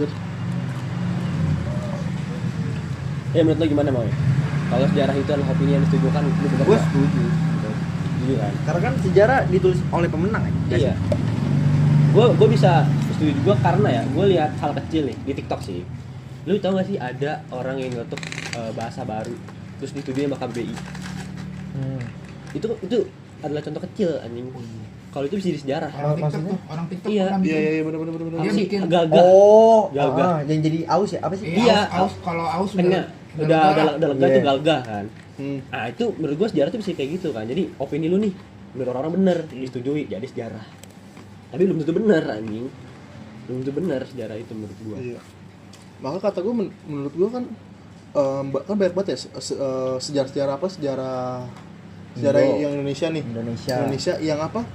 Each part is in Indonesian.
anjir. Ya menurut lo gimana mau? Kalau sejarah itu adalah opini yang ditujukan, lu benar? Gue setuju. Setuju kan? Karena kan sejarah ditulis oleh pemenang ya. Iya. Gue bisa setuju juga karena ya, gue lihat hal kecil nih di TikTok sih. Lu tau gak sih ada orang yang ngetuk bahasa baru terus dituduhnya sama KBBI. Itu adalah contoh kecil anjing. Kalau itu bisa di sejarah. Orang TikTok Iya. pernah bikin. Iya benar. Dia Sih, bikin gagah. Oh, Gagah. yang jadi aus ya? Apa sih? Iya. aus kalau aus Udah lega Iya. tuh gagah kan. Hmm. Nah itu menurut gue sejarah tuh bisa kayak gitu kan. Jadi opini lu nih menurut orang bener disetujui jadi sejarah. Tapi belum tentu bener anjing. Belum tentu bener sejarah itu menurut gue. Iya. Maka kata gue menurut gue kan kan banyak banget ya sejarah apa sejarah yang Indonesia nih. Indonesia yang apa?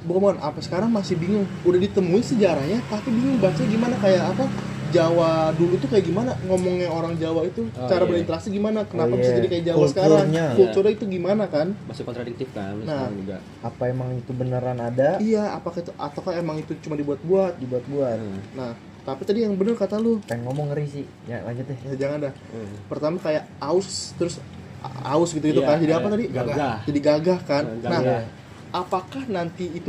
Bukan apa sekarang masih bingung. Udah ditemuin sejarahnya tapi bingung baca gimana kayak apa? Jawa dulu tuh kayak gimana ngomongnya orang Jawa itu, cara berinteraksi gimana, kenapa bisa jadi kayak Jawa sekarang, kulturnya itu gimana kan? Masih kontradiktif kan Nah, juga. Apa emang itu beneran ada? Iya, apakah itu ataukah emang itu cuma dibuat-buat? Nah, tapi tadi yang bener kata lu. Pengen ngomong ngeri sih. Ya lanjut deh. Ya jangan dah. Pertama kayak aus terus aus gitu kan. Jadi apa tadi? Gagah. Jadi gagah kan. Gagah. Nah, apakah nanti itu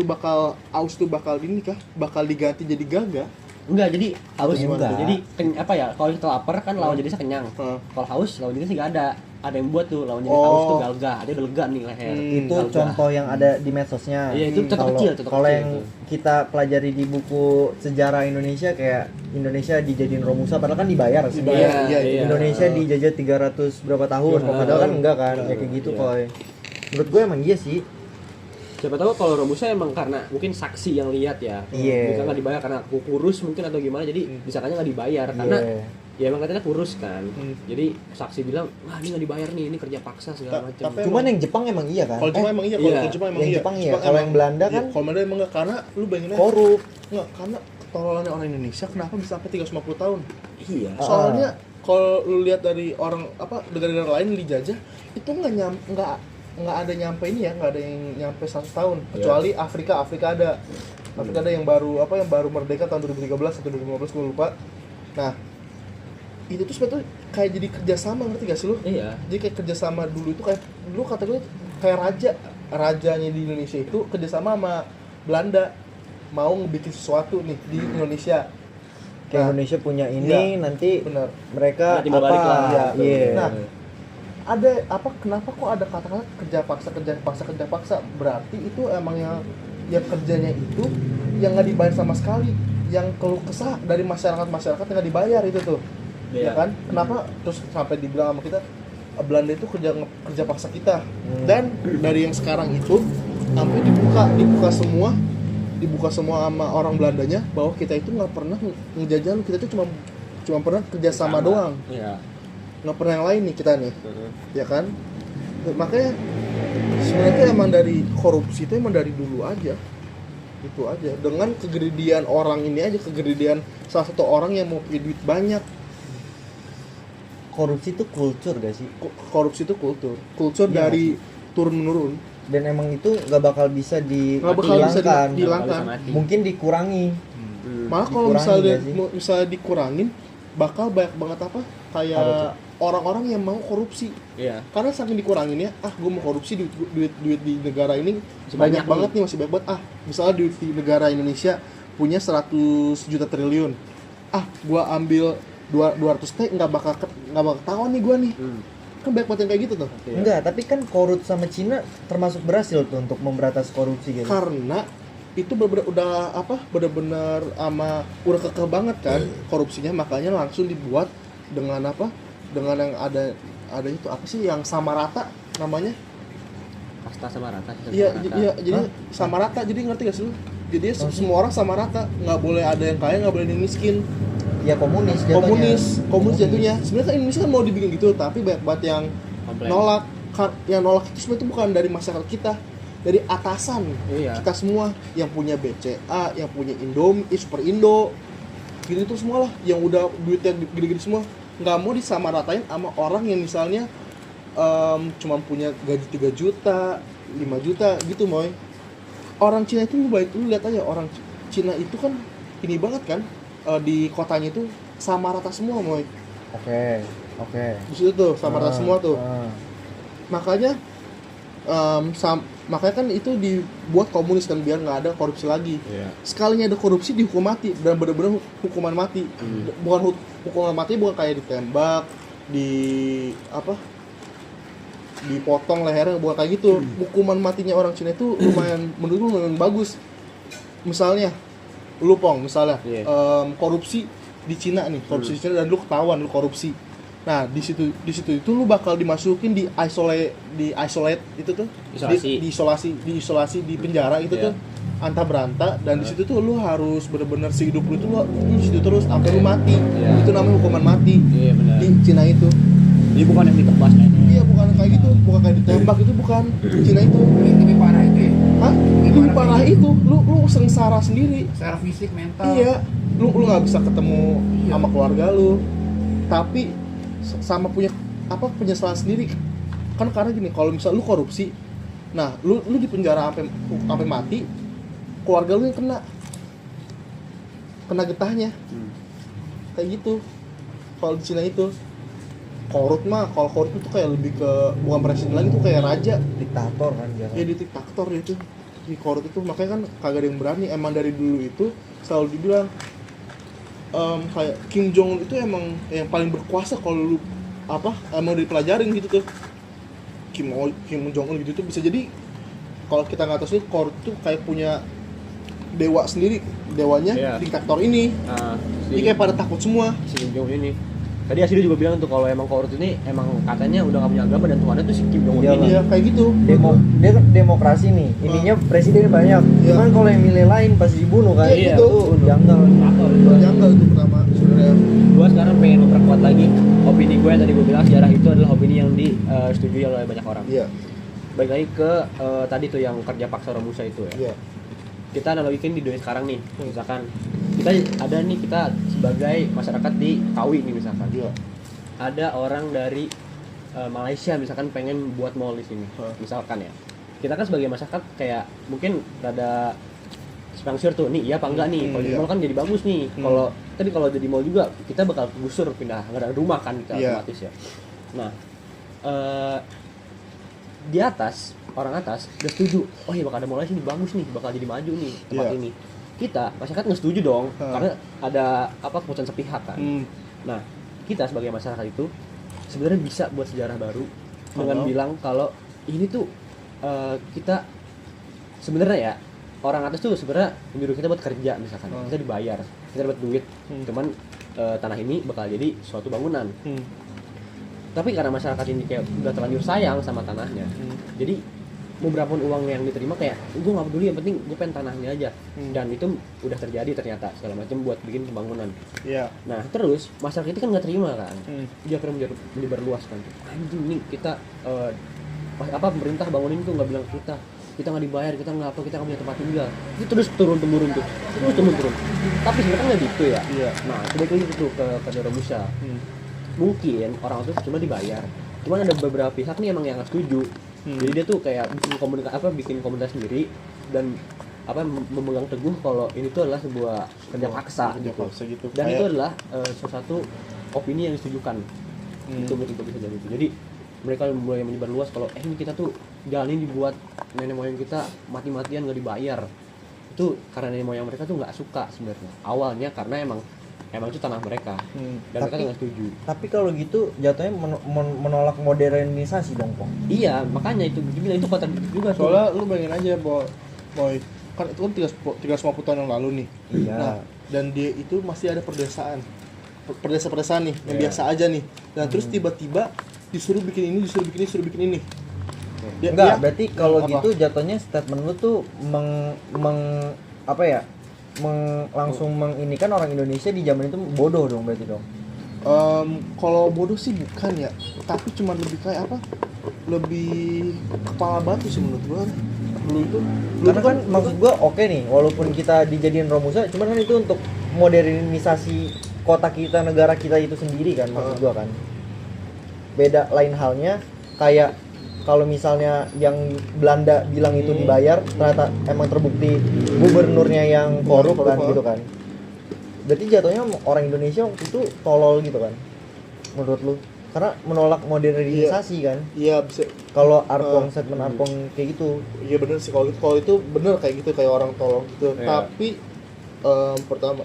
aus tuh bakal ini kah? Bakal diganti jadi gagah? Enggak, jadi haus Enggak. Jadi apa ya? Kalau kita lapar kan lawan jenisnya kenyang. Kalau haus lawan jenisnya enggak ada. Ada yang buat tuh lawan jenis haus tuh gagah. Dia udah lega nih leher. Itu gagah. contoh yang ada di medsosnya. Iya, itu contoh kecil. Kalau yang kita pelajari di buku sejarah Indonesia kayak Indonesia dijadiin Romusa padahal kan dibayar sih. Iya. Indonesia dijajah 300 berapa tahun. Padahal kan enggak kan. Ya kayak gitu Koy. Menurut gue emang iya sih. Siapa tahu kalau Romusa emang karena mungkin saksi yang lihat ya. Iya. Bisa nggak dibayar karena aku kurus mungkin atau gimana, jadi disangkanya nggak dibayar karena ya emang katanya kurus kan. Jadi saksi bilang, wah ini nggak dibayar nih, ini kerja paksa segala macam. Cuman yang Jepang emang iya kan? Kalau Jepang emang iya, kalau Jepang emang iya. Jepang iya. Kalau yang Belanda kan kalau Belanda emang enggak karena lu bayangin korup. Enggak, karena ketololannya orang Indonesia kenapa bisa sampai 350 tahun? Iya. Soalnya kalau lu lihat dari orang apa negara-negara lain dijajah itu nggak ada nyampe ini ya, nggak ada yang nyampe 100 tahun kecuali Afrika ada yang baru merdeka tahun 2013 atau 2015 gue lupa. Nah itu tuh sebetulnya kayak jadi kerjasama, ngerti gak sih lu? Iya. Jadi kayak kerjasama dulu itu kayak dulu kata gue kayak rajanya di Indonesia itu kerjasama sama Belanda mau ngebikin sesuatu nih di Indonesia. Kayak Indonesia punya ini nanti bener. mereka timbal balik lah. Nah, ada apa kenapa kok ada kata-kata kerja paksa berarti itu emang yang kerjanya itu yang nggak dibayar sama sekali, yang keluh kesah dari masyarakat yang nggak dibayar itu tuh ya kan, kenapa terus sampai dibilang sama kita Belanda itu kerja paksa kita. Dan dari yang sekarang itu sampai dibuka semua sama orang Belandanya bahwa kita itu nggak pernah ngejajah lu, kita itu cuma pernah kerja sama doang. Iya. Nggak pernah yang lain nih kita nih, ya kan? Makanya sebenarnya emang dari korupsi itu emang dari dulu aja, itu aja. Dengan kegeridian orang ini aja, kegeridian salah satu orang yang mau punya duit banyak. Korupsi itu kultur gak sih? Korupsi itu kultur dari turun menurun. Dan emang itu nggak bakal bisa dihilangkan. Mungkin dikurangi. Malah kalau misalnya dikurangin, bakal banyak banget kayak orang-orang yang mau korupsi. Iya. Karena saking dikurangin ya, gue mau korupsi duit di negara ini banyak banget nih, masih banyak banget. Misalnya duit di negara Indonesia punya 100 juta triliun. Gue ambil 200 nggak bakal ketahuan nih gue nih. Kan banyak banget yang kayak gitu tuh. Enggak, tapi kan Korut sama Cina termasuk berhasil tuh untuk memberantas korupsi gitu. Karena itu benar-benar udah kekeh banget kan korupsinya, makanya langsung dibuat dengan dengan yang ada itu apa sih yang sama rata namanya? Kasta sama rata. Iya, jadi sama rata. Jadi ngerti gak sih lu? Jadi semua orang sama rata, nggak boleh ada yang kaya, nggak boleh ada yang miskin. Ya komunis jatuhnya. Sebenarnya kan Indonesia kan mau dibikin gitu, tapi banyak banget yang nolak. Yang nolak itu sebenarnya bukan dari masyarakat kita, dari atasan. Kita semua yang punya BCA, yang punya Indomie, Super Indo, gitu semua lah, yang udah duitnya gede-gede semua, nggak mau disamaratain sama orang yang misalnya cuma punya gaji 3 juta, 5 juta gitu, Moy. Orang Cina itu lu lihat aja, orang Cina itu kan ini banget kan, di kotanya itu sama rata semua, Moy. Oke. Di situ tuh sama rata semua tuh. Makanya makanya kan itu dibuat komunis kan biar nggak ada korupsi lagi. Sekalinya ada korupsi dihukum mati, dan benar-benar hukuman mati. Bukan hukuman mati, bukan kayak ditembak, dipotong lehernya, bukan kayak gitu. Hukuman matinya orang Cina itu lumayan, menurut gue lumayan bagus. Misalnya lu korupsi di Cina nih, korupsi di Cina dan lu ketahuan lu korupsi. Nah, di situ itu lu bakal dimasukin di isolate itu tuh, diisolasi di penjara itu tuh antah berantah, dan di situ tuh lu harus benar-benar sehidup lu itu lu di situ terus sampai lu mati. Itu namanya hukuman mati di Cina itu. Jadi bukan yang ditebas kayaknya. Iya, bukan kayak gitu, bukan kayak ditembak, itu bukan. Cina itu Lebih parah itu ya. hah? Lebih parah itu. Lu sengsara sendiri. Secara fisik, mental. Iya. Lu nggak bisa ketemu sama keluarga lu. Tapi sama punya penyesalan sendiri. Kan karena gini, kalau misal lu korupsi, nah lu di penjara sampai mati, keluarga lu yang kena getahnya. Kayak gitu. Kalau di Cina itu kalau korut itu kayak lebih ke bukan presiden lagi, tuh kayak raja, diktator kan dia. Ya di diktator itu di korut itu, makanya kan kagak ada yang berani. Emang dari dulu itu selalu dibilang kayak Kim Jong Un itu emang yang paling berkuasa. Kalau lu emang dipelajarin gitu tuh Kim Jong Un gitu tuh, bisa jadi kalau kita nggak tahu sih, korut tuh kayak punya dewa sendiri, dewanya diktator ini. Jadi kayak pada takut semua Si Kim Jong Un ini. Tadi Asido juga bilang tuh kalau emang korut ini emang katanya udah gak punya agama dan Tuhannya tuh si Kim Jong Un ini. Iya, kayak gitu. Dia kan demokrasi nih, ininya presidennya banyak. Cuman kalau yang milih lain pasti dibunuh kan. Iya, Itu janggal. Janggal itu pertama sebenarnya. Gue sekarang pengen memperkuat lagi opini gue yang tadi gue bilang sejarah itu adalah opini yang disetujui oleh banyak orang. Iya. Baik lagi ke tadi tuh yang kerja paksa Romusa itu ya. Iya. Kita analogikan di dunia sekarang nih, misalkan kita sebagai masyarakat di Kawi nih misalkan. Iya. Ada orang dari Malaysia misalkan pengen buat mall di sini. Misalkan ya. Kita kan sebagai masyarakat kayak mungkin rada sepangsur tuh, nih iya apa enggak nih. Kalau di mall kan jadi bagus nih. Kalau jadi mall juga kita bakal gusur pindah nggak ada rumah kan kita otomatis ya. Nah, di atas orang atas udah setuju, oh iya bakal ada mall sini bagus nih, bakal jadi maju nih tempat ini. Kita masyarakat nggak setuju dong, karena ada keputusan sepihak kan. Nah, kita sebagai masyarakat itu sebenarnya bisa buat sejarah baru dengan bilang kalau ini tuh kita sebenarnya ya, orang atas tuh sebenarnya menyuruh kita buat kerja misalkan, kita dibayar, kita dapat duit, cuman tanah ini bakal jadi suatu bangunan. Tapi karena masyarakat ini kayak udah terlanjur sayang sama tanahnya, jadi beberapa uang yang diterima kayak gue nggak peduli, yang penting gue pengen tanahnya aja. Dan itu udah terjadi ternyata segala macam buat bikin pembangunan. Nah terus masyarakat itu kan nggak terima kan, dia akhirnya menyebar luas kan, anjing nih kita pemerintah bangunin tuh nggak bilang kita nggak dibayar, kita nggak punya tempat tinggal. Itu terus turun temurun. Tapi sebenarnya nggak gitu ya. Nah sebaik lagi itu ke Romusa. Mungkin orang itu cuma dibayar, cuman ada beberapa pihak nih emang yang nggak setuju. Jadi dia tuh kayak bikin komunitas sendiri dan memegang teguh kalau ini tuh adalah sebuah kerja paksa gitu. Dan itu adalah sesuatu opini yang ditujukan. Itu betul bisa jadi itu. Jadi mereka mulai menyebar luas kalau ini kita tuh jalan ini dibuat nenek moyang kita mati-matian nggak dibayar. Itu karena nenek moyang mereka tuh nggak suka sebenarnya. Awalnya karena emang itu tanah mereka dan mereka nggak setuju. Tapi kalau gitu jatuhnya menolak modernisasi dong, Pong. Iya, makanya itu gila, itu kontradiktif juga. Soalnya lu bayangin aja, boy, kan itu kan 350 tahun yang lalu nih. Iya. Nah, dan dia itu masih ada pedesaan nih yang biasa aja nih. Dan terus tiba-tiba disuruh bikin ini. Berarti kalau gitu jatuhnya statement lu tuh langsung menginikan orang Indonesia di zaman itu bodoh dong berarti dong. Kalau bodoh sih bukan ya, tapi cuma lebih kayak lebih kepala batu sih menurut gua. Karena kan maksud gua oke nih, walaupun kita dijadiin Romusa, cuman kan itu untuk modernisasi kota kita, negara kita itu sendiri kan, maksud gua kan. Beda lain halnya kayak kalau misalnya yang Belanda bilang itu dibayar, ternyata emang terbukti gubernurnya yang korup kan gitu kan. Berarti jatuhnya orang Indonesia waktu itu tolol gitu kan? Menurut lu? Karena menolak modernisasi kan? Iya bisa. Kalau Arpong statement Arpong kayak gitu. Iya bener sih kalau itu bener kayak gitu, kayak orang tolong gitu. Iya. Tapi pertama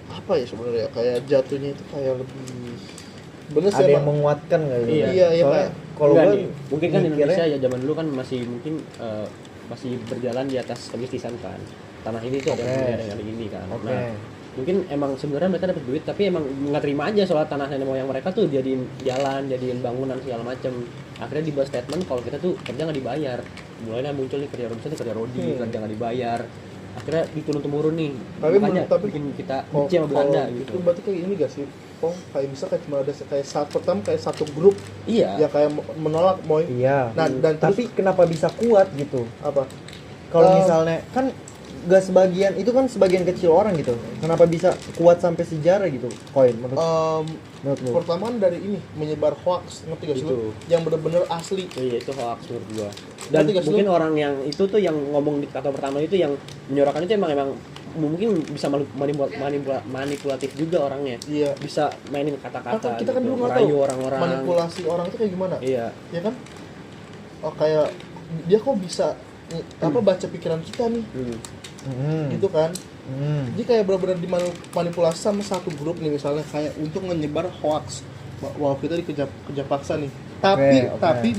apa ya sebenarnya kayak jatuhnya itu kayak lebih bener sih Ada yang emang. menguatkan nggak gitu? Iya, iya, Soalnya kayak kalau Enggak gue nih, mungkin kan mikirnya- Indonesia ya zaman dulu kan masih mungkin masih berjalan di atas kemistisan kan. Tanah ini tuh ada Oke. yang ada ini kan. Oke. Nah, mungkin emang sebenarnya mereka dapat duit tapi emang nggak terima aja soal tanah nenek moyang mereka tuh jadiin jalan, jadiin bangunan segala macem. Akhirnya dibuat statement kalau kita tuh kerja nggak dibayar. Mulainya muncul nih kerja Robinson, kerja Rodi, kerja nggak dibayar. Akhirnya diturun temurun nih. Tapi Makanya tapi bikin kita kalau benci sama Belanda itu gitu. berarti kayak ini gak sih? Kayak bisa kayak cuma ada kayak saat pertama kayak satu grup Iya. yang kayak menolak Moy. Iya. Nah, dan Tapi kenapa bisa kuat gitu? apa? Kalau Eh, misalnya kan gak sebagian itu kan sebagian kecil orang gitu. Kenapa bisa kuat sampai sejarah gitu? Koin menurut lu? Pertama kan dari ini menyebar hoax, ngerti gak sih lu? Itu. Yang bener-bener asli. Iya itu hoax menurut gua. Dan Ngerti gak sih mungkin lu? orang yang itu tuh yang ngomong di kata pertama itu yang menyuarakan itu emang mungkin bisa manipulatif juga orangnya. Iya. Bisa mainin kata-kata. Kita kan gitu, dulu nggak merayu tahu orang-orang. manipulasi orang itu kayak gimana. Iya. Ya kan? Oh kayak dia kok bisa apa baca pikiran kita nih, gitu kan? Jadi kayak benar-benar dimanipulasi sama satu grup nih misalnya kayak untuk menyebar hoax bahwa kita dikejar paksa nih. Oke. Tapi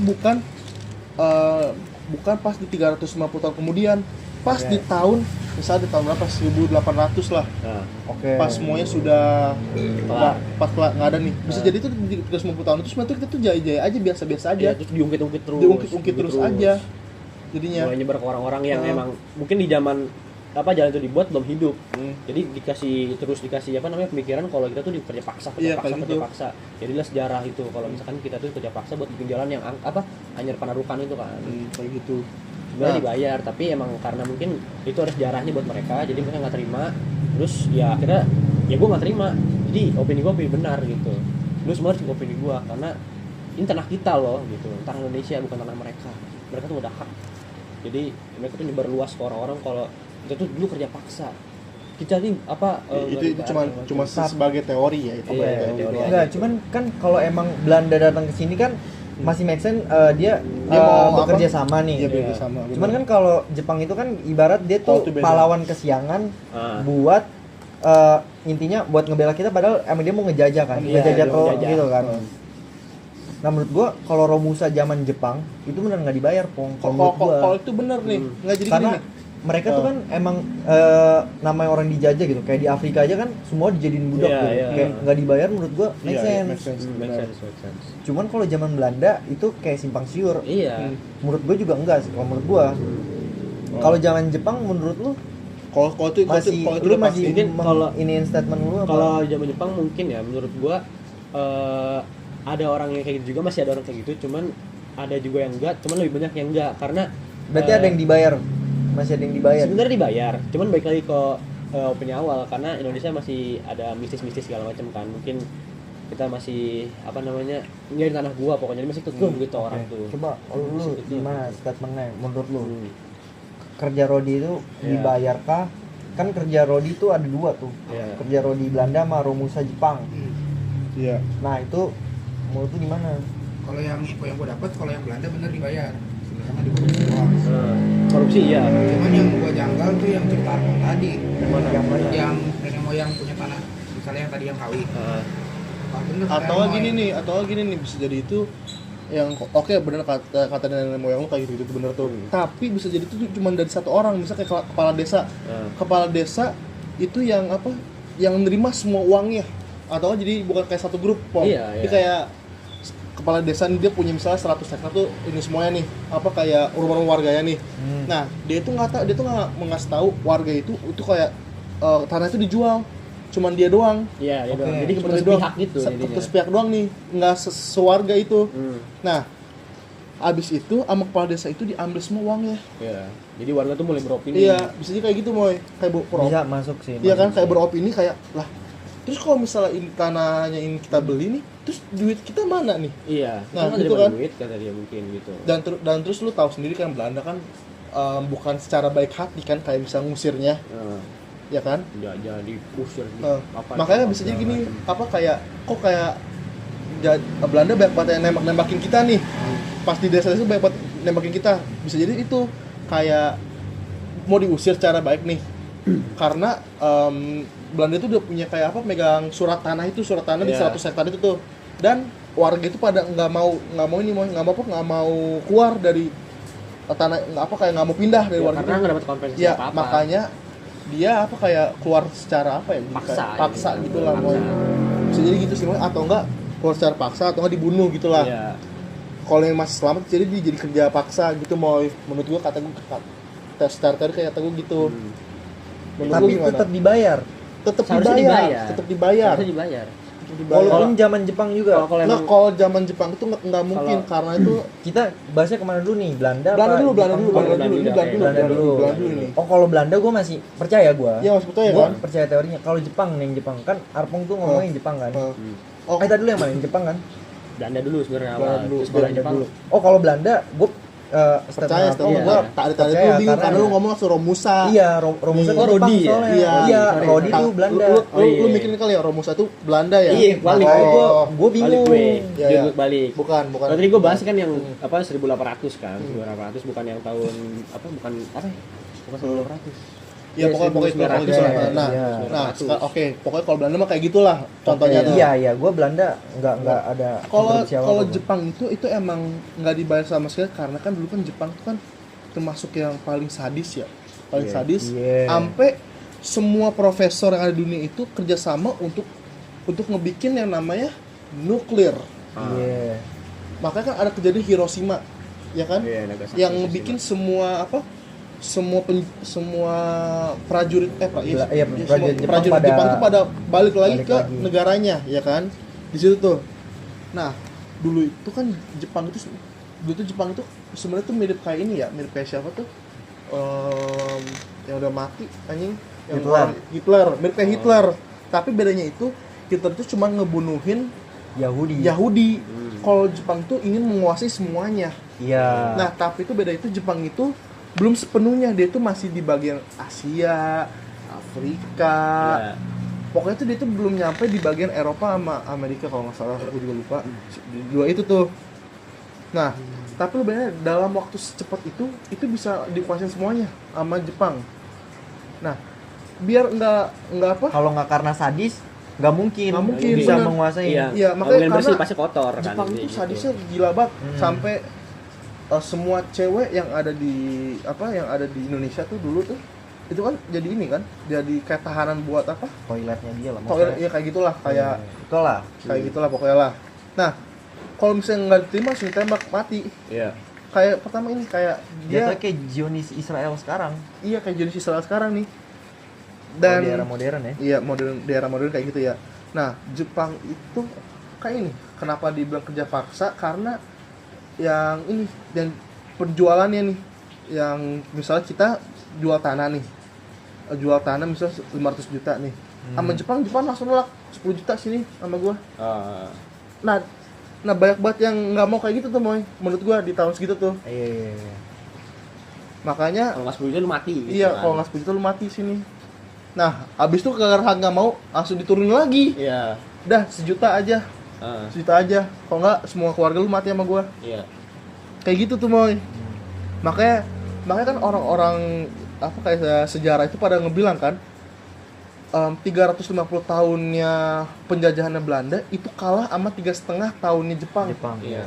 bukan pas di 350 tahun kemudian, pas di tahun misalnya di tahun berapa 1800 lah. Nah, Oke. Pas semuanya sudah Kelar. pas nggak ada nih. Bisa jadi itu di 350 tahun itu sebenarnya kita tuh jaya-jaya aja, biasa-biasa aja. iya, terus diungkit-ungkit terus. Diungkit terus aja. Jadinya Mulai nyebar ke orang-orang yang Heeh. emang mungkin di zaman apa jalan itu dibuat belum hidup. Hmm. Jadi dikasih apa namanya pemikiran kalau kita tuh kerja paksa, Iya, kerja kayak paksa, gitu. kerja paksa. Jadilah sejarah itu kalau misalkan kita tuh kerja paksa buat bikin jalan yang Anyar Panarukan itu kan. kayak gitu. Sebenarnya Nah. dibayar tapi emang karena mungkin itu ada sejarahnya buat mereka jadi mereka nggak terima. Terus ya akhirnya ya gue nggak terima. Jadi opini gue benar gitu. Lu semua harus ikut opini gue karena ini tanah kita loh gitu. Tanah Indonesia bukan tanah mereka. Mereka tuh udah hak. Jadi mereka tuh nyebar luas ke orang-orang kalau kita tuh dulu kerja paksa. Kita nih Itu cuma sebagai teori ya itu. Iya, kayak teori gitu. aja. Enggak, cuman kan kalau emang Belanda datang ke sini kan masih make sense dia Dia mau bekerja apa? sama nih. Iya, bekerja sama. Cuman kan kalau Jepang itu kan ibarat dia Oh, tuh itu beda. pahlawan kesiangan Ah. buat intinya buat ngebela kita padahal emang dia mau ngejajah kan, Iya, ngejajah dia tuh ngejajah. gitu kan. Hmm. Nah menurut gua kalau Romusa zaman Jepang itu benar nggak dibayar Pong. Kalau menurut gua. Kalau itu bener nih, nggak jadi Karena gini nih. mereka tuh kan emang namanya orang dijajah gitu. Kayak di Afrika aja kan semua dijadiin budak Iya, gitu. iya. Kayak nggak dibayar menurut gua make Iya, sense. make sense. Make benar. sense. Cuman kalau zaman Belanda itu kayak simpang siur. Iya. Menurut gua juga enggak sih kalau menurut gua. Kalau zaman Jepang menurut lu Kalau itu masih itu lu udah masih pasti. Mungkin kalau- iniin statement lu apa? Kalau zaman Jepang mungkin ya menurut gua ada orang yang kayak gitu juga, masih ada orang kayak gitu, cuman ada juga yang enggak, cuman lebih banyak yang enggak karena Berarti ada yang dibayar. Masih ada yang dibayar. sebenarnya dibayar, cuman balik lagi ke opini awal karena Indonesia masih ada mistis-mistis segala macam kan. Mungkin kita masih apa namanya nyari tanah gua pokoknya masih kekeh gitu orang Oke. tuh. Coba lu Gitu. gimana statementnya menurut lu? Hmm. Kerja Rodi itu Iya. dibayarkah? Kan kerja Rodi itu ada dua tuh. Iya. Kerja Rodi Belanda sama Romusa Jepang. Iya. Nah itu menurut lu gimana? Kalau yang info yang gue dapat, kalau yang Belanda bener dibayar. Sebenarnya di korupsi doang. Korupsi ya. Cuman yang gue janggal tuh yang cerita Arpong tadi. Yang mana? Yang nenek moyang punya tanah. Misalnya yang tadi yang kawi. Bener, Atau nenek gini nih bisa jadi itu yang oke bener kata nenek moyang lu kayak gitu bener tuh. Tapi bisa jadi itu cuma dari satu orang, misalnya kayak kepala desa. Kepala desa itu yang apa? Yang nerima semua uangnya. Atau jadi bukan kayak satu grup, Pom. Iya, Jadi iya. kayak kepala desa nih dia punya misalnya 100 hektar tuh ini semuanya nih apa kayak rumah-rumah warganya nih. Nah dia tuh nggak mengasih tahu warga itu kayak tanah itu dijual, cuman dia doang. Iya, ya Oke. doang. Jadi Cuma kepada dia doang. sepihak gitu jadinya. Ke sepihak doang nih, nggak sewarga itu. Hmm. Nah abis itu sama kepala desa itu diambil semua uangnya. Iya. Jadi warga tuh mulai beropini. Iya bisa jadi kayak gitu Moy, kayak Bisa masuk sih. Iya kan masuk kayak sih. beropini kayak lah. Terus kalau misalnya ini tanahnya ini kita beli nih, terus duit kita mana nih? Iya. Nah, Kan gitu ada kan. duit kata dia mungkin gitu. Dan terus lu tahu sendiri kan Belanda kan bukan secara baik hati kan kayak bisa ngusirnya. Nah, ya kan? Jangan diusir Makanya bisa jadi gini, kayak Belanda banyak banget yang nembakin kita nih. Pas di desa itu banyak banget nembakin kita. Bisa jadi itu kayak mau diusir secara baik nih. Karena Belanda itu udah punya kayak megang surat tanah di 100 hektar itu tuh. Dan warga itu pada nggak mau keluar dari tanah, nggak mau pindah dari warga karena itu. nggak dapat kompensasi Ya, apa-apa. makanya dia kayak keluar secara paksa gitu lah, bisa jadi gitu sih, atau enggak keluar secara paksa atau enggak dibunuh gitulah. Iya. Kalau yang masih selamat jadi dia jadi kerja paksa gitu, mau menurut gua kata gua gitu. Tapi tetap dibayar. Tetap Seharusnya dibayar. Walaupun zaman Jepang juga. Kalau zaman Jepang itu nggak mungkin, karena itu Kita bahasnya kemana dulu nih? Belanda dulu dulu. ini. Oh, kalau Belanda gue masih percaya gue. Iya, masih percaya Gue kan? percaya teorinya. Kalau Jepang kan Arpong tuh ngomongin Jepang kan. Oh, Tadi dulu yang mana? Yang Jepang kan? Belanda dulu sebenarnya Belanda awal. dulu, Terus baru Belanda Jepang. dulu. Oh, kalau Belanda gue percaya setelah Iya. gua tadi Percaya, tuh bingung karena- karena lu ngomong langsung Romusa. Iya, Romusa tuh Rodi Jepang ya? soalnya. Iya. Iya, Sorry. Rodi tuh Belanda. Lu mikirin kali ya Romusa tuh Belanda ya? Iya, balik. Oh, Gue bingung. Balik gue. Iya. Balik. bukan. Tadi gue bahas kan yang 1800 kan, 1800 bukan yang tahun bukan 1800. Ya pokoknya itu. Nah, Iya. pokoknya kalau Belanda mah kayak gitulah contohnya tuh. Iya, gue Belanda nggak ada. Kalau siapa-siapa. Jepang itu emang nggak dibayar sama sekali, karena kan dulu kan Jepang itu kan termasuk yang paling sadis ya, sadis. Iya. Sampai semua profesor yang ada di dunia itu kerjasama untuk ngebikin yang namanya nuklir. Iya. Makanya kan ada kejadian Hiroshima, ya kan? Iya, Nagasaki. Yang ngebikin semua prajurit prajurit Jepang itu pada balik lagi ke lagi. negaranya, ya kan? Di situ tuh. Nah, dulu itu kan Jepang itu sebenarnya tuh mirip kayak ini ya, mirip kayak siapa tuh? Yang udah mati anjing, yang Hitler, mirip kayak Hitler. Tapi bedanya itu Hitler itu cuma ngebunuhin Yahudi. Kalau Jepang itu ingin menguasai semuanya. Iya. Nah, tapi itu beda, itu Jepang itu belum sepenuhnya, dia itu masih di bagian Asia, Afrika. Iya. Pokoknya itu dia itu belum nyampe di bagian Eropa sama Amerika kalau nggak salah, aku juga lupa. Dua itu tuh. Nah, tapi lu bayangin dalam waktu secepat itu bisa dikuasain semuanya sama Jepang. Nah, biar nggak Kalau nggak karena sadis, nggak mungkin bisa bener. menguasai. Iya, makanya bersih karena pasti kotor kan. Jepang itu gitu. sadisnya gila banget, sampai semua cewek yang ada di Indonesia tuh dulu tuh itu kan jadi ini kan, jadi kayak tahanan buat Toiletnya dia lah. toilet ya, kayak gitulah, kayak Itulah. kayak gitulah pokoknya lah. Nah, kalau misalnya nggak diterima langsung ditembak mati. Iya. Kayak pertama ini kayak Dia dia kayak Zionis Israel sekarang. iya kayak jenis Israel sekarang nih. Dan Dan di era modern ya. iya, di era modern kayak gitu ya. Nah, Jepang itu kayak ini, kenapa dibilang kerja paksa? Karena yang ini, dan penjualannya nih, yang misalnya kita jual tanah misalnya 500 juta nih, sama Jepang langsung nolak 10 juta sini sama gua. Nah banyak banget yang nggak mau kayak gitu tuh, Moy, menurut gua di tahun segitu tuh. Iya. Makanya Kalau nggak 10 juta lu mati. Gitu iya, kan. kalau nggak 10 juta lu mati sini. Nah, abis itu gara-gara nggak mau langsung diturunin lagi. Iya. Dah 1 juta aja. 1 juta aja. Kalau nggak semua keluarga lu mati sama gua. Iya. Kayak gitu tuh, Moy. Makanya kan orang-orang kayak sejarah itu pada ngebilang kan 350 tahunnya penjajahannya Belanda itu kalah sama 3,5 tahunnya Jepang. Iya.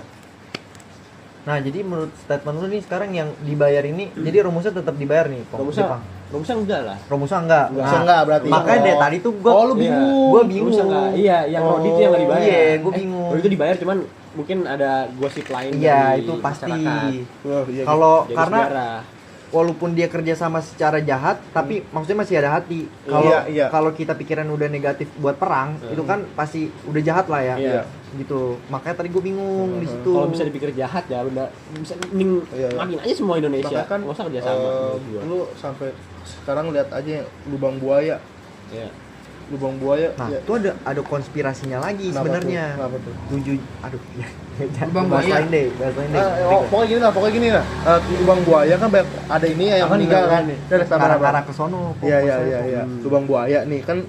Nah, jadi menurut statement lu nih sekarang yang dibayar ini, jadi rumusnya tetap dibayar nih, Jepang. Rumusnya enggak lah. Rumusnya enggak. Enggak berarti. Makanya dari tadi tuh gua lu bingung. Gua bingung. Rumusnya enggak. Iya, yang Rodi itu yang nggak dibayar. Iya, gua bingung. Rodi itu dibayar, cuman mungkin ada gosip lain. Iya, dari itu pasti. masyarakat. Iya, Kalau Jadi karena sejarah. walaupun dia kerja sama secara jahat, tapi maksudnya masih ada hati. Kalau Iya. kalau kita pikiran udah negatif buat perang, itu kan pasti udah jahat lah ya. Iya. Gitu. Makanya tadi gue bingung di situ. Kalau bisa dipikir jahat ya udah bisa mending Iya. makin aja semua Indonesia. Makanya kan Nggak usah kerja sama. lu sampai sekarang lihat aja lubang buaya. Iya. lubang buaya. Nah, ya. itu ada konspirasinya lagi Kenapa sebenarnya. tuh? Kenapa tuh? Aduh, ya. Lubang bahas buaya. lain deh. Pokoknya gini lah. Lubang buaya kan banyak, ada ini ya yang Apa meninggal nih? kan. Dari Arah ke sono. Iya. Lubang buaya nih kan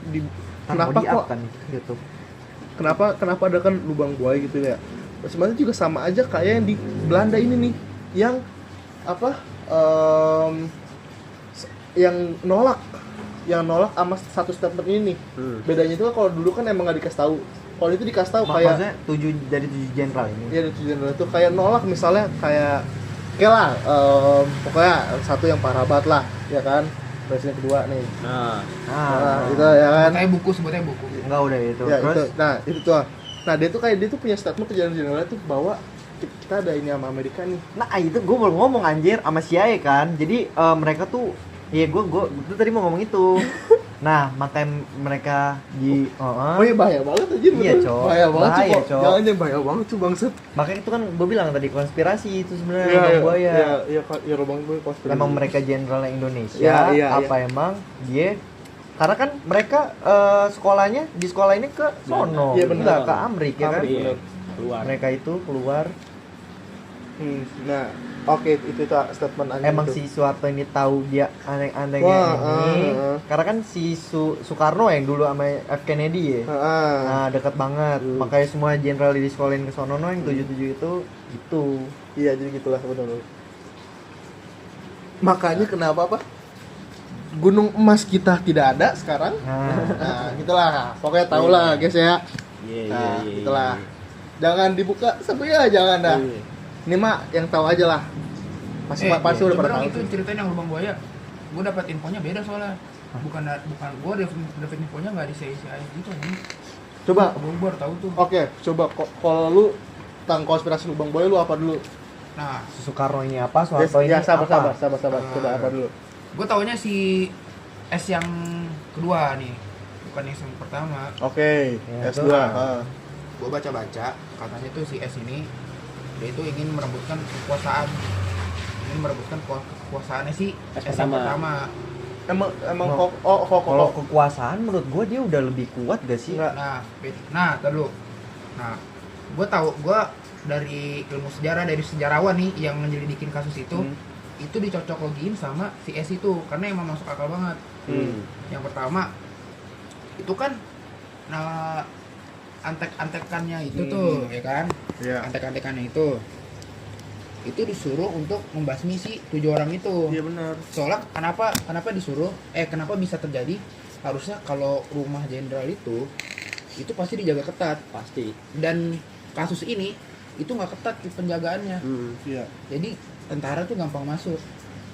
kenapa kok kan YouTube. kenapa ada kan lubang buaya gitu ya? Sebenarnya juga sama aja kayak yang di Belanda ini nih, yang apa? Yang nolak sama satu statement ini nih. Bedanya itu kan kalau dulu kan emang nggak dikasih tahu. Kalau itu dikasih tahu kayak Maksudnya 7 dari 7 jenderal ini. ya dari jenderal itu kayak nolak misalnya kayak oke lah, pokoknya satu yang parah banget lah, ya kan? Presiden kedua nih. Nah, itu ya kan. Sebutnya buku. Enggak udah itu. Ya, Terus itu tuh. Nah, dia tuh punya statement ke jenderal itu bahwa kita ada ini sama Amerika nih. nah itu gue baru ngomong anjir sama CIA kan. Jadi mereka tuh gue itu tadi mau ngomong itu. Nah, makanya mereka Oh iya bahaya banget aja Iya, Cok. Bahaya banget Bahaya, Cok. Cok. Jangan bahaya banget tuh bangsat. makanya itu kan gue bilang tadi konspirasi itu sebenarnya Iya, lubang buaya. Iya, lubang buaya konspirasi. Emang mereka jenderal Indonesia Iya, apa emang dia karena kan mereka sekolahnya di sekolah ini ke sono, Iya, benar. enggak ke Amerika ya kan. Iya, keluar. Mereka itu keluar. Nah, oke, itu statement aja. Emang itu. si Soeharto ini tahu dia aneh-anehnya Wah, ini. Karena kan si Soekarno yang dulu sama F Kennedy ya. Nah, dekat banget. Makanya semua jenderal di sekolahin ke sono yang 77 itu. Iya, jadi gitulah benar. Makanya kenapa apa? Gunung emas kita tidak ada sekarang. Nah, gitulah. Pokoknya tau lah, guys ya. Nah, gitulah. Jangan dibuka sampai ya, jangan dah. Ini mah yang tahu aja lah. Pasti udah pada tahu. Itu ceritain yang lubang buaya. Gue dapat infonya beda soalnya. Bukan gue dapat infonya nggak di CICI gitu nih. Coba. Gue baru tahu tuh. Oke, coba kalau lu tentang konspirasi lubang buaya lu apa dulu? Nah, Soekarno ini apa? Soeharto ini Ya, sabar. apa? Coba apa dulu? gue taunya si S yang kedua nih, bukan yang pertama. Oke, Ya, S2. Gue baca-baca katanya tuh si S ini dia itu ingin merebutkan kekuasaannya si S yang pertama. Emang Kalau kekuasaan menurut gue dia udah lebih kuat gak sih? Enggak. Nah, dulu. Nah, gue dari ilmu sejarah, dari sejarawan nih yang menyelidikin kasus itu dicocok logiin sama si S itu karena emang masuk akal banget. Yang pertama itu kan antek-antekannya itu tuh, ya kan? Iya. Antek-antekannya itu disuruh untuk membasmi si 7 orang itu. Iya benar. Soalnya kenapa disuruh? Kenapa bisa terjadi? Harusnya kalau rumah jenderal itu pasti dijaga ketat, Pasti. dan kasus ini itu nggak ketat di penjagaannya. Iya. Jadi tentara tuh gampang masuk.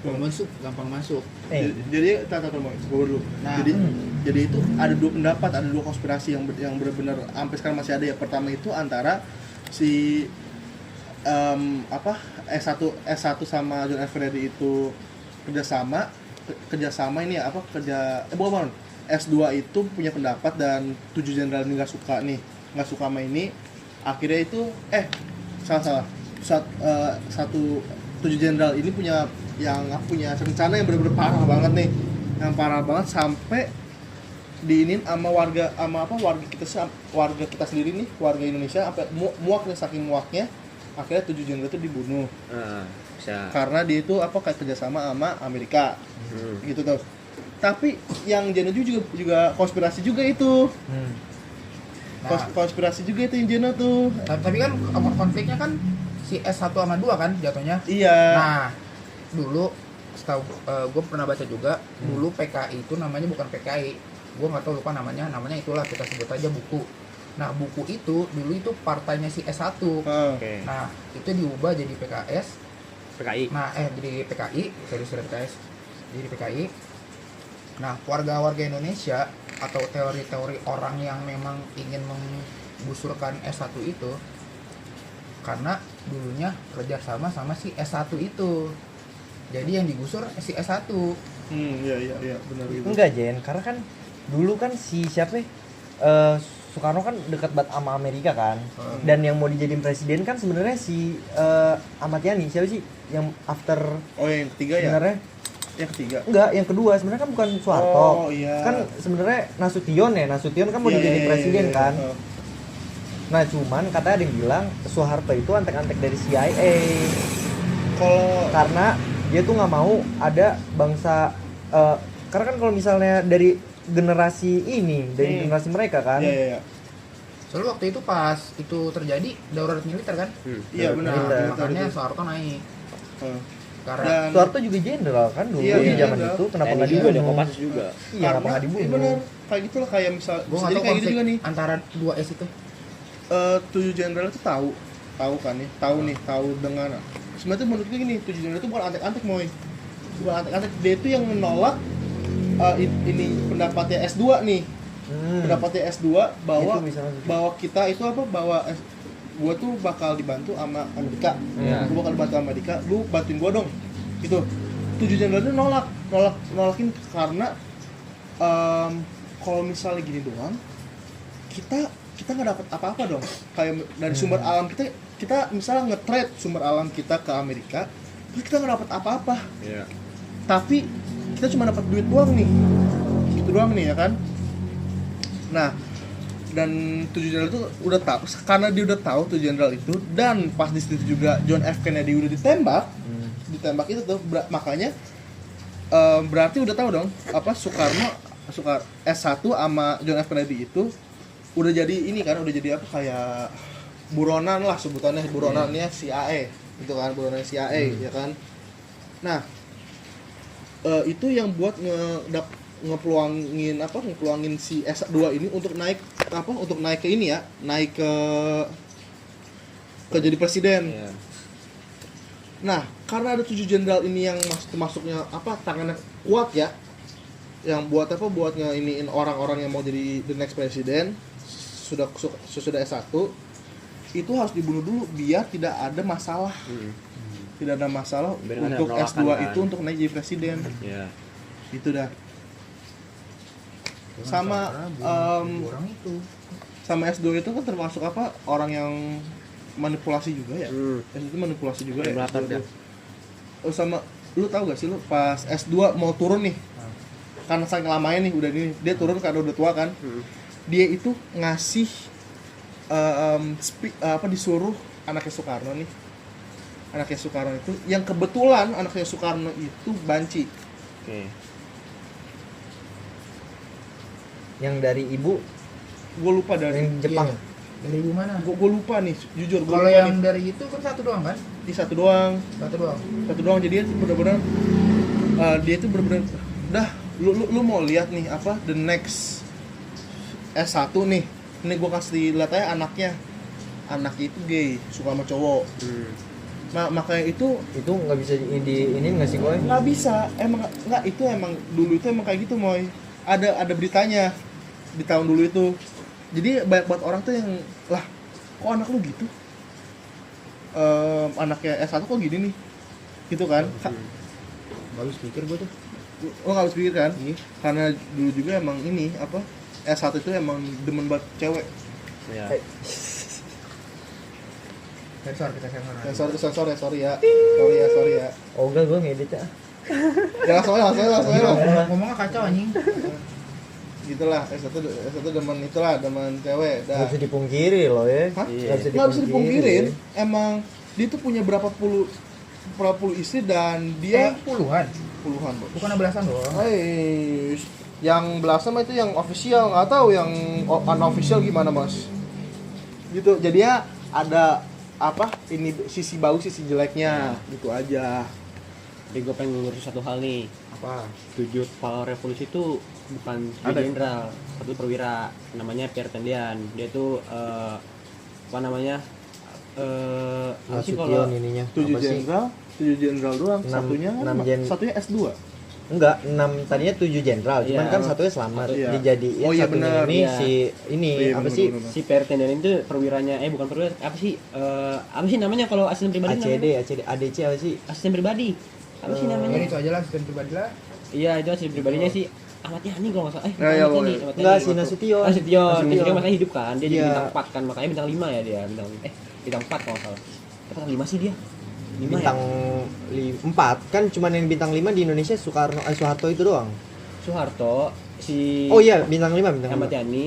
Gampang masuk. Jadi mau dulu. Nah. Jadi itu ada dua pendapat, ada dua konspirasi yang benar-benar sampai sekarang masih ada ya. Pertama itu antara si S1 sama John F Kennedy itu kerjasama ini ya bukan S2 itu punya pendapat dan 7 jenderal ini nggak suka sama ini, akhirnya itu salah 7 jenderal ini punya rencana yang benar-benar parah banget nih, yang parah banget sampai diinin sama warga kita sendiri nih, warga Indonesia, sampai saking muaknya akhirnya 7 jenderal itu dibunuh. Bisa. Karena dia itu kayak kerjasama sama Amerika. Gitu tuh. Tapi yang Jeno juga konspirasi juga itu. Konspirasi juga itu yang Jeno tuh. Tapi kan konfliknya kan si S1 sama 2 kan jatuhnya. Iya. Nah, dulu setahu gue pernah baca juga, dulu PKI itu namanya bukan PKI. Gue nggak tahu lupa namanya itulah, kita sebut aja buku. Nah, buku itu dulu itu partainya si S1. Oke. Nah, itu diubah jadi PKI. Nah, jadi PKI, serius PKS. Jadi PKI. Nah, warga-warga Indonesia atau teori-teori orang yang memang ingin menggusurkan S1 itu karena dulunya kerjasama sama si S1 itu. Jadi yang digusur si S1. Iya, benar gitu. Enggak, Jen, karena kan dulu kan si siapa Soekarno kan dekat banget sama Amerika kan. Dan yang mau dijadiin presiden kan sebenarnya si Ahmad Yani, siapa sih yang after Yang ketiga ya? sebenarnya Yang ketiga. Enggak, yang kedua sebenarnya kan bukan Soeharto. Oh iya. Kan sebenarnya Nasution kan mau Iya, jadi iya, presiden iya, iya. kan. Nah cuman katanya ada yang bilang Soeharto itu antek-antek dari CIA Kalau karena dia tuh nggak mau ada bangsa karena kan kalau misalnya dari generasi ini dari generasi mereka kan iya. Soalnya waktu itu pas itu terjadi darurat militer kan. Iya benar. Militer. Makanya Soeharto naik. Heeh. Karena Dan Soeharto juga jenderal kan dulu Iya, di iya, zaman jenderal. itu kenapa TNI nggak juga dia dibunuh? Kopassus juga. Iya kenapa nggak dibunuh? Iya benar. Kayak gitulah kayak misal gue bisa nggak jadi tahu kayak gitu konflik juga nih. antara 2S itu. 7 jenderal itu tahu kan nih, tahu dengan sebenarnya tuh menurut gue gini, 7 jenderal itu bukan antek-antek moy. Bukan antek-antek, dia itu yang menolak ini pendapatnya S2 nih. Pendapatnya S2 bahwa Itu bisa masuk. bahwa kita itu apa gua tuh bakal dibantu sama Amerika. Iya. Gua bakal dibantu sama Amerika, lu bantuin gua dong. Gitu. 7 jenderal itu nolakin karena kalau misalnya gini doang, kita nggak dapat apa-apa dong. Kayak dari sumber alam kita misalnya nge-trade sumber alam kita ke Amerika, terus kita nggak dapat apa-apa. Iya. Tapi kita cuma dapat duit doang nih. Gitu doang nih ya kan. Nah, dan 7 jenderal itu udah tahu, karena dia udah tahu 7 jenderal itu, dan pas di situ juga John F Kennedy udah ditembak itu tuh makanya berarti udah tahu dong apa Soekarno S1 sama John F Kennedy itu udah jadi ini kan, udah jadi apa kayak buronan lah sebutannya, buronannya CIA gitu kan, buronan CIA ya kan. Nah, itu yang buat ngepeluangin si S2 ini untuk naik ke ini ya, naik ke jadi presiden. Iya. Nah, karena ada 7 jenderal ini yang masuknya tangannya kuat ya, yang buat ngeiniin orang-orang yang mau jadi the next president sudah S1 itu harus dibunuh dulu biar tidak ada masalah. Tidak ada masalah Biar nggak ada untuk penolakan, S2 kan. itu untuk naik jadi presiden. Iya. Itu dah. Sama orang itu. sama S2 itu kan termasuk orang yang manipulasi juga ya. S2 itu manipulasi juga ya. Manipulator dia. Sama lu tahu gak sih lu pas S2 mau turun nih. Karena saking lamanya nih udah gini, dia turun karena udah tua kan. Dia itu ngasih disuruh anaknya Soekarno nih. Anaknya Soekarno itu yang kebetulan anaknya Soekarno itu banci. Oke. Yang dari ibu Gue lupa dari yang Jepang. Iya. Dari ibu mana? gue lupa nih, jujur gue Kalau lupa yang nih. dari itu kan satu doang kan? Di satu doang. Satu doang, jadi dia tuh bener-bener dia tuh bener-bener dah lu mau lihat nih apa the next S1 nih. Ini gue kasih lihat aja anaknya itu gay, suka sama cowok. Nah, makanya itu Nggak bisa ini nggak sih gue? nggak bisa, emang nggak, itu emang dulu itu emang kayak gitu moy. Ada beritanya di tahun dulu itu. Jadi banyak banget orang tuh yang lah kok anak lu gitu, anaknya S1 kok gini nih, gitu kan. Gak habis pikir gue tuh. Lo nggak habis pikir kan? Karena dulu juga emang ini apa S1 itu emang demen banget cewek. Iya. Sensor. Sorry ya. Oh enggak, gue ngedit ya. Ya langsung aja. Ngomongnya kacau anjing. Gitulah S1 demen cewek. Nggak Dah. bisa dipungkiri loh ya. Hah? Nggak Nggak bisa dipungkirin. Emang dia tuh punya berapa puluh istri dan dia Puluhan. Bos. Bukan belasan doang. Yang belasan mah itu yang official, nggak tahu yang unofficial gimana mas. Gitu, jadi ya ada ini sisi bagus sisi jeleknya, gitu aja. Jadi gue pengen ngurus satu hal nih. Apa? 7 kepala revolusi itu bukan Ada. jenderal, satu perwira, namanya Pierre Tendian. Dia tuh apa namanya? Apa sih kalau Nasution ininya. 7 Apa sih? jenderal doang. Satunya S2. Enggak, 6 tadinya 7 jenderal, cuman Iya. kan satunya selamat. Iya. Dijadiin Oh, iya, satunya bener. ini Iya. si ini Iya, apa bener, sih? bener. si Pierre Tendian itu perwiranya bukan perwira, apa sih namanya kalau asisten pribadi ACD, ADC apa sih? asisten pribadi. Apa sih Ya namanya? itu aja lah sistem pribadi lah. Iya, itu asisten pribadinya si Ahmad Yani kalau nggak salah. Ya, ya, Ahmad Yani, boleh. Ahmad Enggak, Yani. si Nasution. Nasution makanya hidup kan, dia jadi Iya. bintang 4 kan, makanya bintang 5 ya dia, bintang 4 kalau nggak salah. Bintang 5 sih dia. bintang 4 kan cuman yang bintang 5 di Indonesia Soeharto itu doang. Soeharto, si Oh iya, bintang 5 bintang Ahmad 5. Yani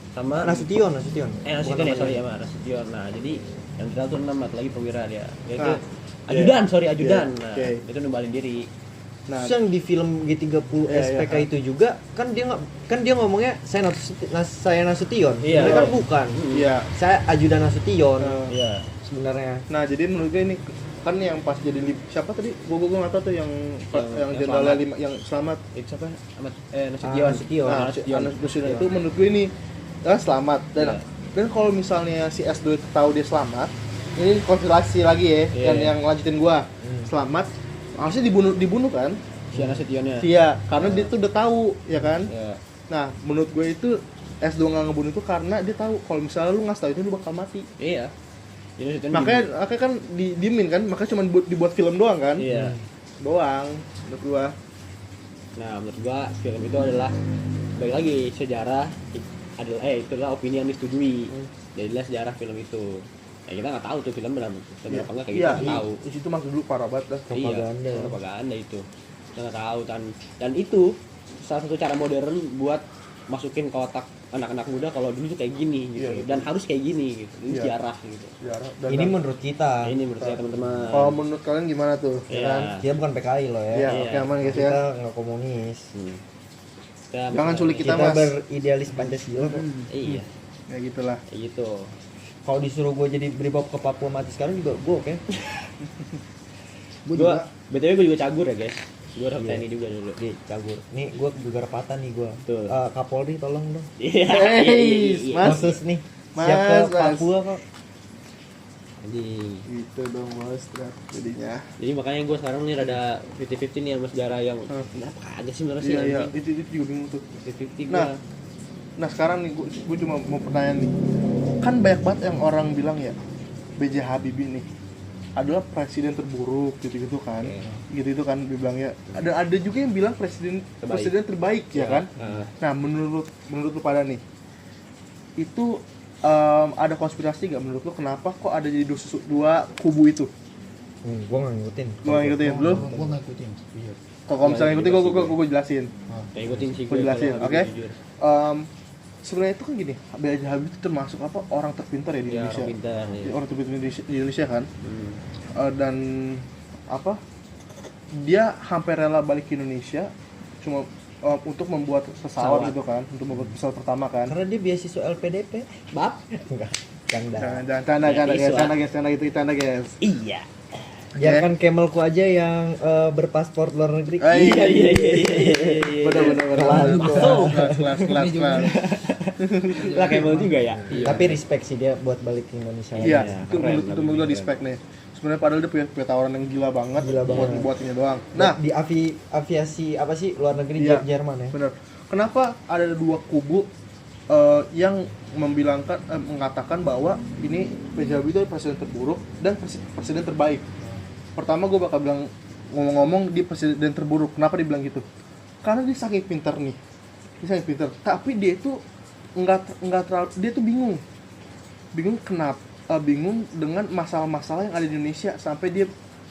sama Nasution. Nasution ya, sorry ya, Nasution. Nah, jadi yang kita tuh 6 atau lagi perwira dia. Dia itu Nah, ajudan. Iya, Nah, oke. itu nembalin diri. Nah, Terus yang di film G30 Iya, SPK iya. itu juga kan dia ngomongnya saya Nasution. Iya. Sebenarnya kan bukan. iya. Saya ajudan Nasution Iya. sebenarnya. Nah, jadi menurut gue ini kan yang pas jadi siapa tadi? Gue nggak tahu tuh yang Yang jenderal selamat. yang selamat. Itu siapa? Nasution. Nasution. Nah, si Nasution itu menurut gue ini selamat Iya. dan kalau misalnya si S2 itu tahu dia selamat, ini konspirasi lagi ya, Iya. yang lanjutin gua. Selamat harusnya dibunuh kan? Si Nasutionnya. Iya, karena dia tuh udah tahu, ya kan? Iya. Nah, menurut gue itu S2 nggak ngebunuh itu karena dia tahu kalau misalnya lu ngasih tahu itu lu bakal mati. Iya. Jadi Nasution Makanya kan diemin kan, makanya cuma dibuat film doang kan? iya. Doang menurut gua. Nah, menurut gua film itu adalah balik lagi sejarah adalah itulah opini yang disetujui. Jadilah sejarah film itu. Ya kita nggak tahu tuh film benar apa enggak kayak gitu, nggak tahu. Di situ masuk dulu parah banget dah. Propaganda. Iya, propaganda itu. Kita nggak tahu dan itu salah satu cara modern buat masukin ke otak anak-anak muda kalau dulu tuh kayak gini gitu. Iya, Dan harus kayak gini gitu. Ini Iya. sejarah gitu. Ini menurut kita. Nah, ini menurut saya teman-teman. Kalau menurut kalian gimana tuh? Iya. Kan? Kita bukan PKI loh ya. Iya, Iya. oke aman guys ya. Kita nggak komunis. Kita Jangan bisa- culik kita, Kita Mas. beridealis Pancasila kok. Iya, Ya gitulah. kayak gitu. Kalau disuruh gue jadi brimob ke Papua mati sekarang juga gue oke. Gua BTW gue juga cagur ya, guys. Gue orang Iya. TNI juga dulu. Nih cabur. Nih gue juga repatan nih gue. Betul. Kapolri tolong dong. Iya, Hey, Mas. Khusus nih. Mas, Siap ke Mas. Papua kok. Anjing. Gitu dong Mas, jadinya. Jadi makanya gue sekarang nih rada 50-50 nih sama sejarah yang kenapa kagak sih menurut sih Iya, iya, anjing? itu juga bingung tuh. 50-50 Nah, Nah sekarang nih gue cuma mau pertanyaan nih, kan banyak banget yang orang bilang ya B.J. Habibie nih adalah presiden terburuk gitu-gitu kan, gitu-gitu kan dibilangnya. Ada juga yang bilang presiden terbaik ya kan. Nah menurut lu pada nih itu ada konspirasi nggak menurut lu kenapa kok ada jadi dua kubu itu? Gue nggak ngikutin. Gue ngikutin lu? Gua nggak ikutin. Iya. Kalau misalnya ngikutin gue jelasin. Kayak ikutin sih Gue jelasin, kalau oke? jujur. Sebenarnya itu kan gini, B.J. Habibie itu termasuk apa orang terpintar ya di Ya, Indonesia. orang pintar, ya. Orang terpintar di Indonesia kan. Dan apa? Dia hampir rela balik ke Indonesia cuma untuk membuat pesawat gitu kan, untuk membuat pesawat pertama kan. Karena dia beasiswa LPDP. Bab? Enggak. Canda. Jangan tanda guys. Iya. Biarkan Kemalku aja yang berpaspor luar negeri. Iya. Benar. Kelas. Lah kayak mau juga ya. Tapi respect sih dia buat balik ke Indonesia. Iya, Iya, itu keren, menurut gue di spek nih. Sebenarnya padahal dia punya tawaran yang gila banget, Gila banget. buat ini doang. Nah, Nah, di aviasi apa sih luar negeri Iya. Jerman ya? benar. Kenapa ada dua kubu yang mengatakan bahwa ini B.J. Habibie itu presiden terburuk dan presiden terbaik. Pertama gue bakal bilang ngomong-ngomong dia presiden terburuk. Kenapa dia bilang gitu? Karena dia saking pintar nih. Dia saking pintar. Tapi dia itu nggak terlalu, dia tuh bingung. Bingung dengan masalah-masalah yang ada di Indonesia sampai dia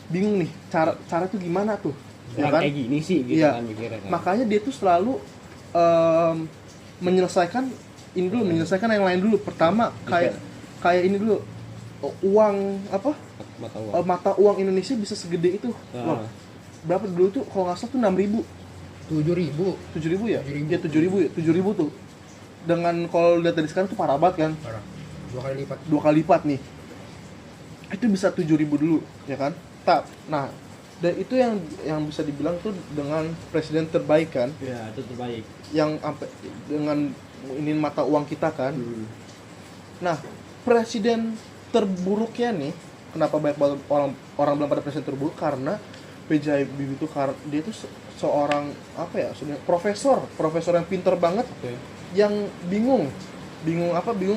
bingung nih cara tuh gimana tuh. Ya kan? Kayak gini sih gitu Iya. kan mikirnya kan. Makanya dia tuh selalu menyelesaikan yang lain dulu. Pertama kayak ini dulu, uang apa? Mata uang Indonesia bisa segede itu. Wah, berapa dulu tuh kalau nggak salah tuh 6.000. 7.000. 7.000 ya? 7.000. Ya 7.000 tuh. Dengan kalau lihat dari sekarang tuh parah banget kan? Parah. 2 kali lipat. 2 kali lipat nih. Itu bisa 7.000 dulu, ya kan? Nah, dan itu yang bisa dibilang tuh dengan presiden terbaik kan? Iya, itu terbaik. Yang sampai dengan ini mata uang kita kan. Nah, presiden terburuknya nih, kenapa banyak banget orang bilang pada presiden terburuk karena B.J. Habibie itu dia itu seorang apa ya, profesor yang pinter banget, yang bingung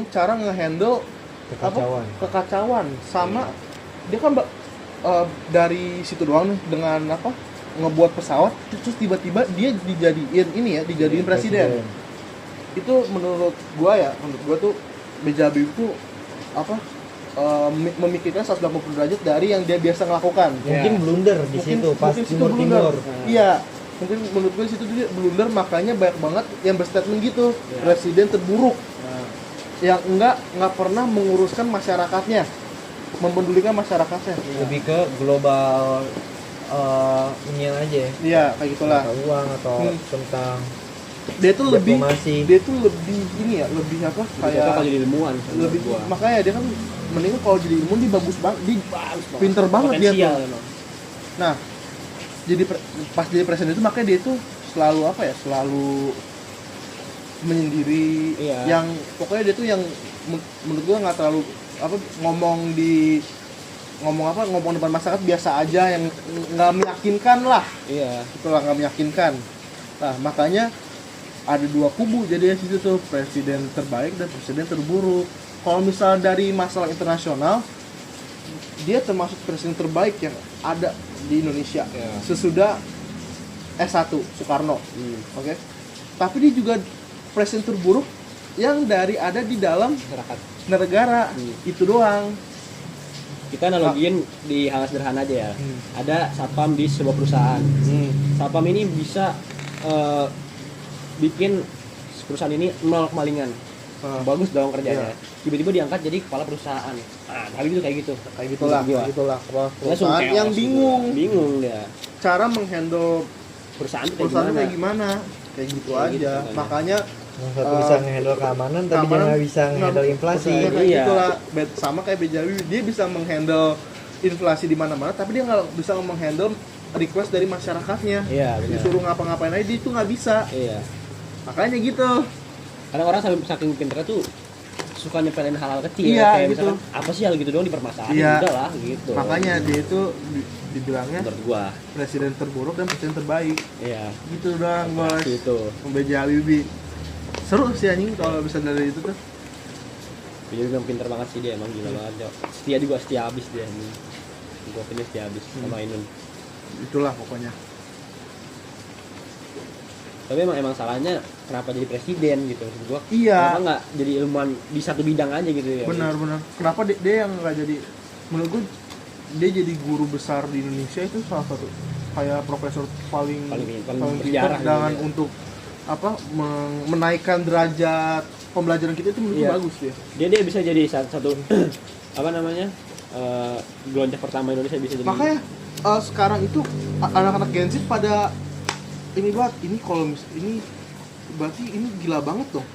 cara ngehandle kekacauan sama dia kan dari situ doang nih dengan ngebuat pesawat terus tiba-tiba dia dijadiin presiden. Itu menurut gua tuh B.J. Habibie itu memikirkan 180 derajat dari yang dia biasa ngelakukan. Mungkin blunder di situ pas mungkin situ Timur blunder. Timur. Iya, mungkin menurut gue di situ dia blunder, makanya banyak banget yang berstatement gitu, presiden terburuk yang nggak pernah menguruskan masyarakatnya, mempedulikan masyarakatnya. Lebih ke global ini aja ya. Iya, kayak gitulah. Tentang uang atau tentang Dia tuh lebih diplomasi. dia tuh lebih ini ya, lebih apa? Kayak kalau Kayak jadi ilmuwan lebih gua. makanya dia kan mendingan kalau jadi ilmuwan dia bagus banget, dia pinter banget dia Potensial tuh. emang. Nah, jadi pas jadi presiden itu makanya dia tuh selalu apa ya? Selalu menyendiri. Iya. Yang pokoknya dia tuh yang menurut gua nggak terlalu apa ngomong depan masyarakat biasa aja, yang nggak meyakinkan lah. Iya. Itulah, nggak meyakinkan. Nah, makanya ada dua kubu jadi di situ tuh, presiden terbaik dan presiden terburuk. Kalau misal dari masalah internasional, dia termasuk presiden terbaik yang ada di Indonesia sesudah S1 Soekarno. Oke. Tapi dia juga presiden terburuk yang ada di dalam Masyarakat. negara. Itu doang. Kita analogiin di hal sederhana aja ya. Ada satpam di sebuah perusahaan. Satpam ini bisa bikin perusahaan ini 0 kemalingan. Bagus dong kerjanya. Tiba-tiba diangkat jadi kepala perusahaan. Nah, tapi itu kayak gitu. Kayak gitulah, Menurut gua. gitulah. Langsung Perusahaan chaos yang gitu. bingung Bingung dia. cara menghandle Perusahaan tuh perusahaan kayak kayak gimana? gimana. Kayak gitu Kayak aja. gitu, Makanya Yang satu bisa ngehandle keamanan, tapi dia keamanan nggak bisa ngehandle inflasi. Iya, kayak Iya. gitulah. Sama kayak Bejawi, dia bisa menghandle inflasi di mana-mana, tapi dia nggak bisa menghandle request dari masyarakatnya. Iya, benar. Disuruh ngapa-ngapain aja dia itu nggak bisa. Iya. Makanya gitu. Karena orang saking pinternya tuh suka nyepelin hal-hal kecil. Iya, Kayak gitu. misalkan apa sih hal gitu doang dipermasalahin, Iya. udah lah gitu. Makanya dia itu dibilangnya menurut gua. presiden terburuk dan presiden terbaik. Iya. Gitu doang guys. Gitu. Bejawi. Seru sih anjing kalau bisa dari itu tuh. Dia bilang pinter banget sih dia, emang gila banget. Jok. Setia abis dia ini. Gua punya setia abis sama Ainun. Itulah pokoknya. Tapi emang salahnya kenapa jadi presiden gitu maksud gua. Iya. Kenapa nggak jadi ilmuwan di satu bidang aja gitu ya. Benar. Kenapa dia yang nggak jadi, menurut gue dia jadi guru besar di Indonesia itu salah satu kayak profesor paling bersejarah pintar gitu dengan ya. untuk apa menaikkan derajat pembelajaran kita itu menurut gue Iya. bagus dia. Dia bisa jadi satu apa namanya? Geloncang pertama Indonesia bisa jadi. Makanya sekarang itu anak-anak Gen Z pada ini banget, ini kalau ini berarti ini gila banget dong.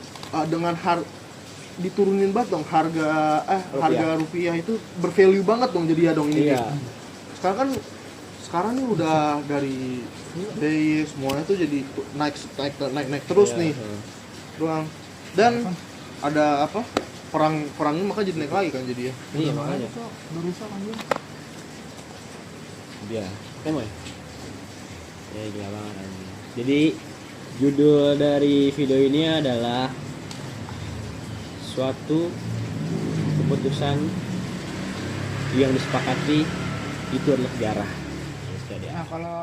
Dengan diturunin banget dong harga rupiah itu bervalue banget dong jadi ya dong ini. Iya. Sekarang nih udah dari semuanya tuh jadi naik terus Iya, nih. Doang. Dan ada apa? Perangnya maka jadi naik lagi kan jadi ya. Iya makanya. Udah rusak kan dia. Dia. Temo ya? Ya gila banget anjing. Jadi judul dari video ini adalah suatu keputusan yang disepakati itu adalah sejarah. Nah, kalau